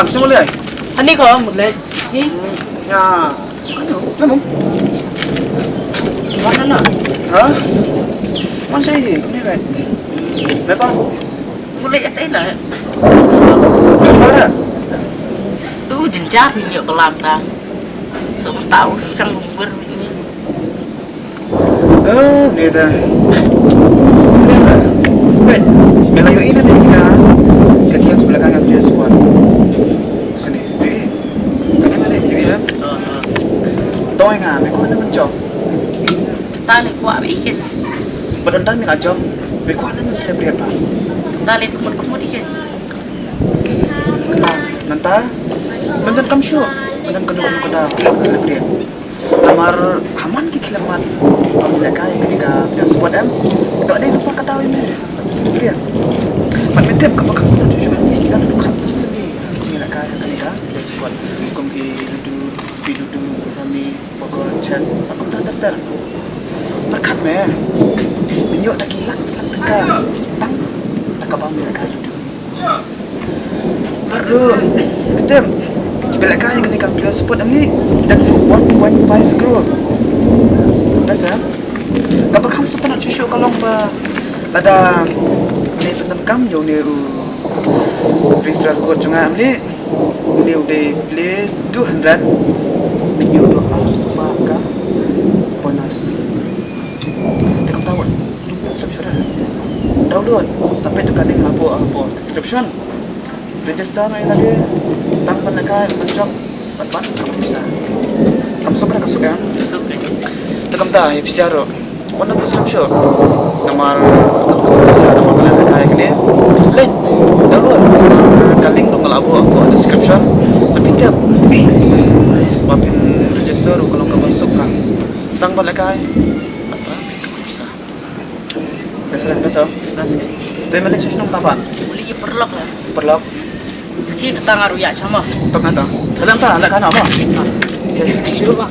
làm sao vậy? Anh đi có một lên đi. Nhà, nó mông. Bắt nó. Hả? Con say gì cũng như vậy. Mấy con? Một lên đấy là. Có đấy. Tôi chính xác thì nhiều làm ta. Sống tạo sang vùng vườn như. Nè ta. Nè rồi. Wait, melayu ini kita kegiatan sebelah kanan dia squad. Kan ni, kan mana ni ya? Tôi ngà mấy con nó mình chọn. Ta lại qua bị kia. Badan kami nak jom. Mấy con nó mình celebrate pa. Ta lại kumut đi kia. Kita nanta. Badan kam sure. Badan kedua kita celebrate. Amar aman kilamat. Apabila kaya ketika dia squad em. Tak ada lupa kata ini. Celebrate. Mat metep ka bakal sudah tujuan kita duduk kan sendiri. Kita nak kaya ketika dia squad. Kum ki duduk speed duduk kami pokok chess. Aku tak berkat meh. Menyok dah kilat teka. Tang tak bang bila kaya duduk. Baru metep. Bila kaya ketika dia squad ni dan 1.5 crore. Biasa. Kapag kamu sudah nak cuci kalau ada ni tentang kamu yang ni referral code cuma ni udah play 200 you do harus pakai bonus. Kamu tahu description download sampai tu kali apa description register ni tadi start penekan mencok buat kamu bisa kamu suka ya Suka. kamu tahu ya bicara mana description nomor bisa nomor mana kayak gini lain download kaling nomor aku description tapi tiap mapin register kalau kamu masuk kan sang pada kayak apa kamu bisa biasa dari mana sih nomor apa Boleh perlok lah. perlok Kecil kita ngaruh ya sama. teman tak sedang tak ada kan apa Di rumah.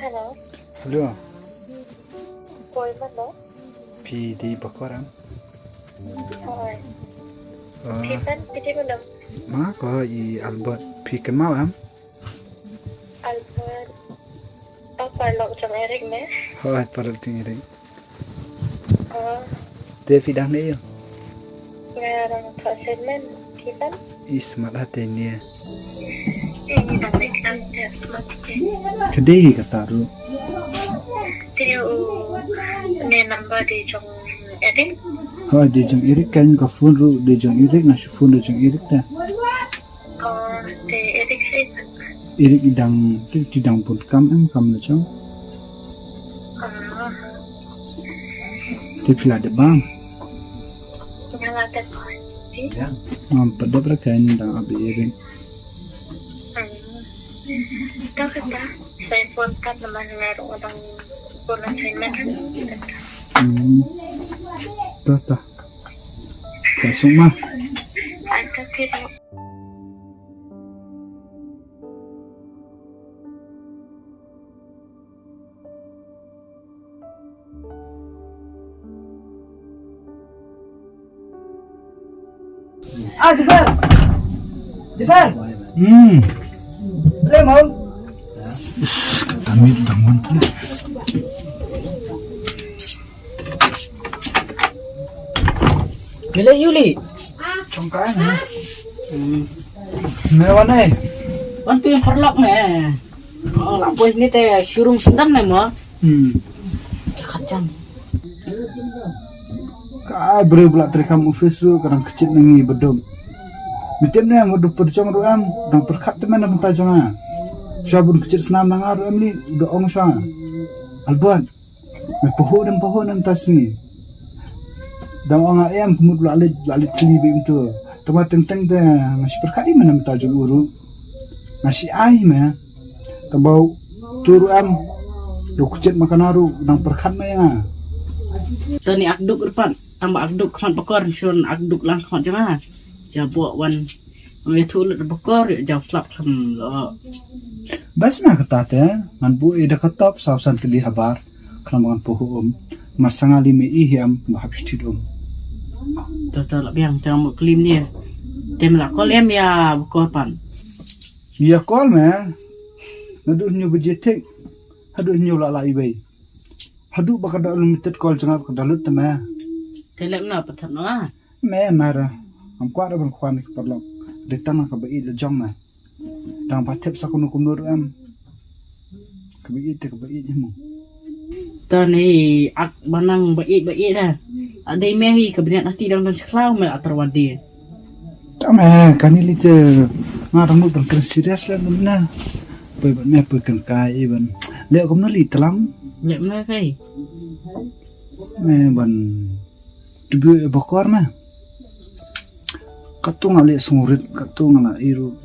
Halo. Halo. Boy mana? Pi di Bakoran. Hai. Pipan piti mana? Ma có i Albert Pi cái mau am. Albert. Apa log jam Eric me? Hoi parang ting ini. David đang đấy. Ngarang presentment pipan? Ismat hati ni. Ini dah make sense mati. Kedai kata tu. Dia ni number di jong Erik. Oh, dia jeng irik kan ka phone ru dia jeng irik na phone dia jeng irik dah. Oh, di Erik sih. Irik idang pun kam na chong. Ah, Dia pila de bang. yang ada Pada berkain dang abi irik. Tahu kita saya pun kan teman meru orang bulan saya makan. Tah. Kasuma. Ada kira. Jebel. Boleh mau? Kami dangun tu. Bila Yuli. Congkai na. Mewan eh. Bantu yang perlok ni. Oh, lampu ni teh syurung sendan ni mo. Cakap jam. Ka beri pula terekam office tu kadang kecil nangi bedom. Mitem ni am udah percong ruam dan perkat teman am tajong. Syabun kecil senam nangar ruam ni udah ong syang. Albuat. Me pohon tas ni. Dan orang ayam kemud lalit teli begitu. Tempat tentang dah ngasih perkat di mana tajong uru. Ngasih ai mah. Tambau turu am. Do kecil makan aru dan perkat mah ya. Tani akduk depan, tambah akduk kawan bekor, syurun akduk lang kawan jangan. Jabuk wan, mengitu le bekor, jauh slap lo. Bas mah kata teh, man bu ida ketop sausan teli habar. Kelambangan pohon marsangali me ihiam mahapis tidum. Total biang jangan mau kelim ni. Tem lah kolem ya bekor pan. Ya kol mah. Nadu nyu budgeting. Hadu nyu lala ibai. Hadu bakada limited call jangan kedalut tema. Telem na pathat na. Me mara. Am kuara ban kwan ke perlo. Ditang ka bai le jong mah. Dang patep sakunu kumur am. Ka bai ni mo. Tani ak banang baik dah. Ada mehi kabinet hati dalam seklau mel atarwadi. Tama kanili te ngarang dan keren serius lah mana. Pai ban me pai kan kai ban. Le kom nali telang. Lek mana kai? Me ban tubu bakor mah. Katung ale sungurit katung ala iru.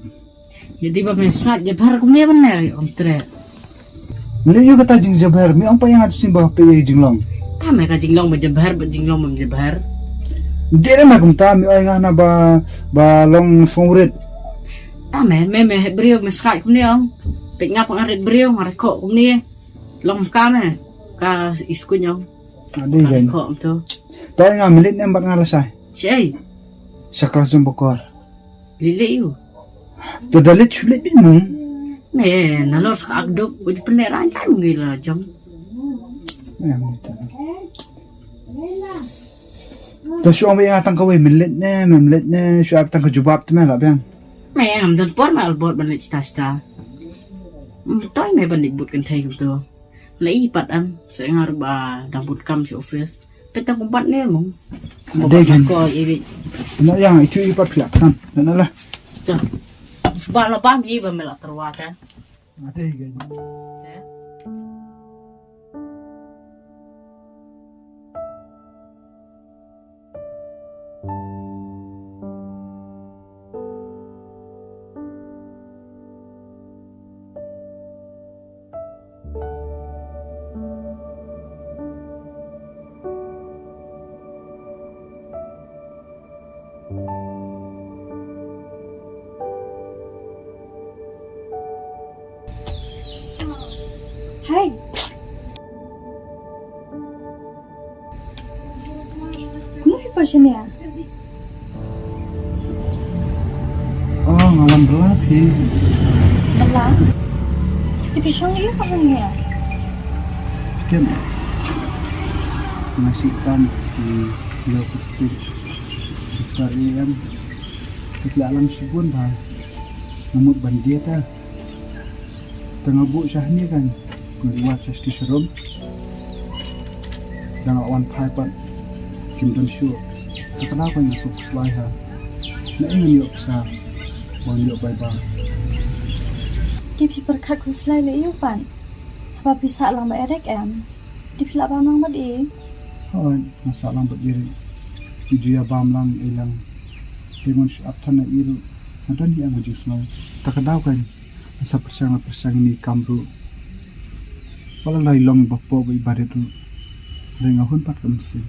Jadi bapa mesat je bar kumnya benar om tre. Melayu kata jing jabar, mi apa yang harus simbah pe jinglong. Kami ka jinglong jinglong menjebar. Dia mah kumta mi ay ngana ba long sungurit. Kami me brio mesat kumnya om. Pek ngap ngarit brio ngarekok kumnya. Long kami ka iskunya. Ade gan. Kok tu. Tahu ngah milit nem bar ngalasai. Cai. Saklas jom bakor. Lili you. Tu dalit sulit bingung. Ne, nalor sa agdok, uji peneran kan menggila jom. Tu syom yang atang kawai milit ne syab tang kejubab tu mah lah bang. Me am dan por mal bot ban cita-cita. Toy me ban dibut kan thai tu. Lai pat am saya ngar ba dang but kam si office. Petang kumpat ne mong. Ada kan? Ko ibi. Nak yang itu ipat pilihan kan. Nanalah. Cak. Sebab lo pam iba melak terwata. Ada kan? Hai. Kenapa pasien ya? Oh, ngalam berlap sih. Belah. Di pisang dia kamunya. Kan nasi ikan di lokal street cari kan di alam subun bah, namut bandia ta tengah bu syah ni kan ngeliat cesti serum dan awan paipat kim dan syu terkenal kan masuk selai ha na ingin yuk sa wan yuk bye bye Di pi perkat ku selai le iu pan. Apa bisa lang ba erek em? Di pi la ba nang ba di? oh masalah berdiri dia bam lang ilang dengan aptan na iru dan dia ngajus no terkenal kan asa persang ni kamru wala lai long bapo ba ibadet tu dengan hun pat kamsi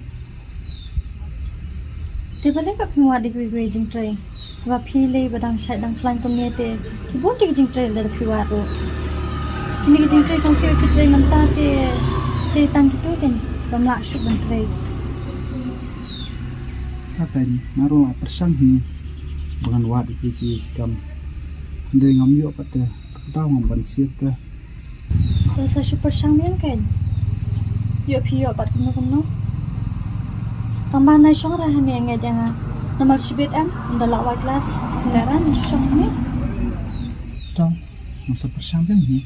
Di balik ka pi wa di gui jing trai. Apa pi le ba dang shai dang flang tum ne te. Ki bon di jing trai le pi wa ro. Kini jing trai trong ki trai nam ta te tang ki tu ten. Bam la shu ban trai. akan naruh persang ni dengan wad iki kam ndai ngam yo pate tahu ngam ban siat ta To sa shu persang mian kan. Yo pi yo pat kuno. Tambah nai shong ra han yang jangan. Nama sibet am ndala wa kelas. Ndaran shong ni. tahu masa persang ni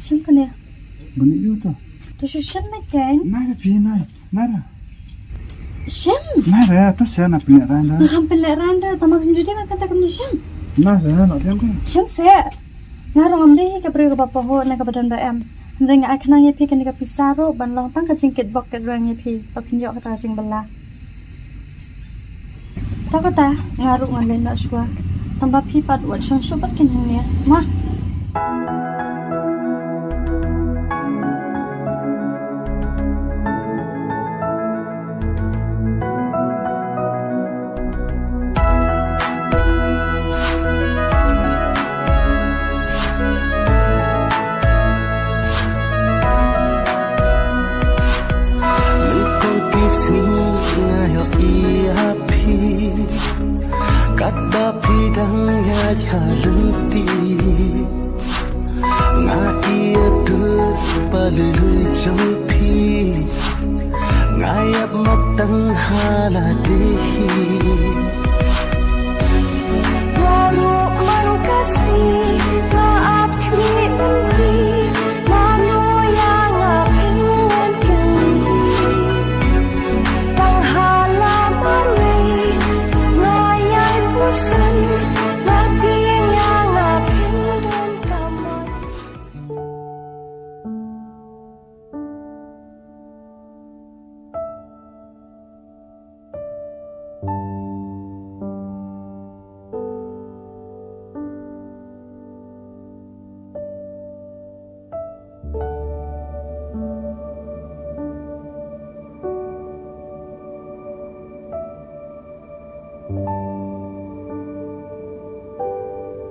Siapa ni? bani yo ta Tu shu shem mai kan? nai pi nai Shem. ra tu saya nak pilih ran dah Ngam peleran dah tambah penjudi nak kata kamu shem. nai ra nak dia kan Shem se. Ngarong am deh ka pre ka bapa ho na ka badan ba am. Ndeng ai khnang ye pi kan ka pisaro ban long tang ka jingkit bok ka rang ye pi pa pin yo ka ta jing bala. Ta ka ta ngarong ngan len na shwa. Tambah pi pat wat shong shu pat kin hang ne. Ma. Kata pidang ya lenti nga ia dut palu jampi ngayap matang hala dehi